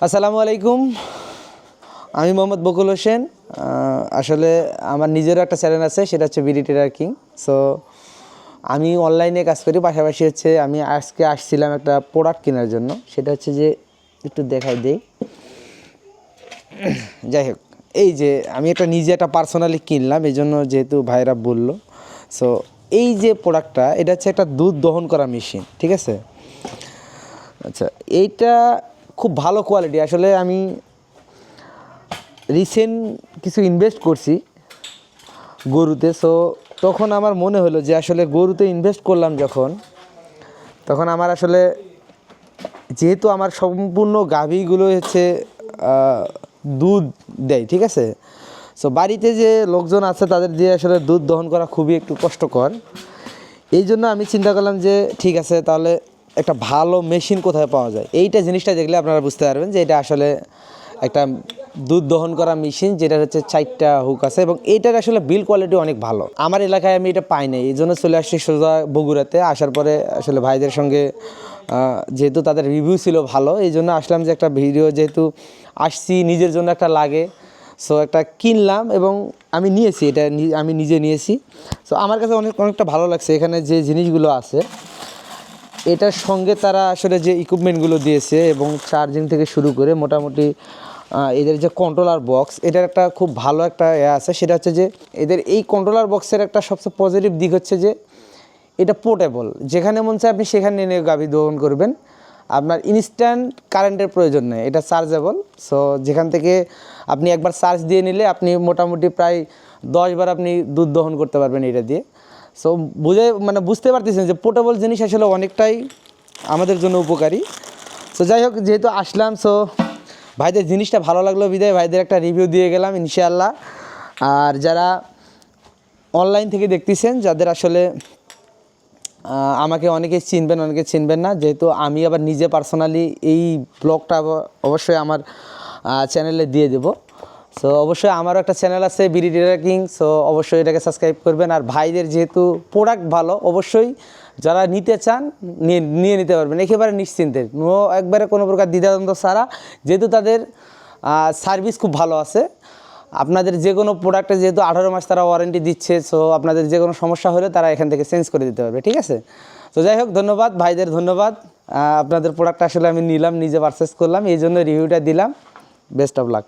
আসসালামু আলাইকুম। আমি মোহাম্মদ বকুল হোসেন। আসলে আমার নিজেরও একটা চ্যানেল আছে, সেটা হচ্ছে বিডি ট্রেডার কিং। সো আমি অনলাইনে কাজ করি, পাশাপাশি হচ্ছে আমি আজকে আসছিলাম একটা প্রোডাক্ট কেনার জন্য। সেটা হচ্ছে যে একটু দেখাই দেই। যাই হোক, এই যে আমি নিজে একটা পার্সোনালি কিনলাম, এই জন্য যেহেতু ভাইরা বলল। সো এই যে প্রোডাক্টটা, এটা হচ্ছে একটা দুধ দহন করা মেশিন, ঠিক আছে? আচ্ছা, এইটা খুব ভালো কোয়ালিটি। আসলে আমি রিসেন্ট কিছু ইনভেস্ট করছি গরুতে। সো তখন আমার মনে হলো যে আসলে গরুতে ইনভেস্ট করলাম যখন, তখন আমার আসলে যেহেতু আমার সম্পূর্ণ গাভীগুলো হচ্ছে দুধ দেয়, ঠিক আছে? সো বাড়িতে যে লোকজন আছে তাদের দিয়ে আসলে দুধ দহন করা খুবই একটু কষ্টকর। এই জন্য আমি চিন্তা করলাম যে ঠিক আছে, তাহলে একটা ভালো মেশিন কোথায় পাওয়া যায়। এইটা জিনিসটা দেখলে আপনারা বুঝতে পারবেন যে এটা আসলে একটা দুধ দহন করা মেশিন, যেটা হচ্ছে 4টা হুক আছে এবং এইটার আসলে বিল্ড কোয়ালিটি অনেক ভালো। আমার এলাকায় আমি এটা পাই নাই, এই জন্য চলে আসছি সোজা বগুড়াতে। আসার পরে আসলে ভাইদের সঙ্গে যেহেতু তাদের রিভিউ ছিল ভালো, এই জন্য আসলাম যে একটা ভিডিও যেহেতু আসছি, নিজের জন্য একটা লাগে। সো একটা কিনলাম এবং আমি নিয়েছি, এটা আমি নিজে নিয়েছি। সো আমার কাছে অনেকটা ভালো লাগছে। এখানে যে জিনিসগুলো আছে এটার সঙ্গে তারা আসলে যে ইকুইপমেন্টগুলো দিয়েছে এবং চার্জিং থেকে শুরু করে মোটামুটি এদের যে কন্ট্রোলার বক্স, এটার একটা খুব ভালো একটা আছে। সেটা হচ্ছে যে এদের এই কন্ট্রোলার বক্সের একটা সবচেয়ে পজিটিভ দিক হচ্ছে যে এটা পোর্টেবল। যেখানে মন চায় আপনি সেখানে নিয়ে গাভী দহন করবেন। আপনার ইনস্ট্যান্ট কারেন্টের প্রয়োজন নেই, এটা চার্জেবল। সো যেখান থেকে আপনি একবার চার্জ দিয়ে নিলে আপনি মোটামুটি প্রায় 10 বার আপনি দুধ দহন করতে পারবেন এটা দিয়ে। সো বুঝতে পারতেছেন যে পোর্টেবল জিনিস আসলে অনেকটাই আমাদের জন্য উপকারী। সো যাই হোক, যেহেতু আসলাম, সো ভাইদের জিনিসটা ভালো লাগলো বিদায় ভাইদের একটা রিভিউ দিয়ে গেলাম ইনশাআল্লাহ। আর যারা অনলাইন থেকে দেখতেছেন, যাদের আসলে আমাকে অনেকে চিনবেন, অনেকে চিনবেন না, যেহেতু আমি আবার নিজে পার্সোনালি এই ব্লগটা অবশ্যই আমার চ্যানেলে দিয়ে দেব। সো অবশ্যই আমারও একটা চ্যানেল আছে বিডি ট্রেডার কিং। সো অবশ্যই এটাকে সাবস্ক্রাইব করবেন। আর ভাইদের যেহেতু প্রোডাক্ট ভালো, অবশ্যই যারা নিতে চান নিয়ে নিতে পারবেন একেবারে নিশ্চিন্তে, একবারে কোনো প্রকার দ্বিধাদ্বন্দ্ব ছাড়া। যেহেতু তাদের সার্ভিস খুব ভালো আছে। আপনাদের যে কোনো প্রোডাক্টে যেহেতু 18 মাস তারা ওয়ারেন্টি দিচ্ছে, সো আপনাদের যে কোনো সমস্যা হলে তারা এখান থেকে চেঞ্জ করে দিতে পারবে, ঠিক আছে? তো যাই হোক, ধন্যবাদ ভাইদের, ধন্যবাদ। আপনাদের প্রোডাক্টটা আসলে আমি নিলাম, নিজে পারচেস করলাম, এই জন্য রিভিউটা দিলাম। Best of luck.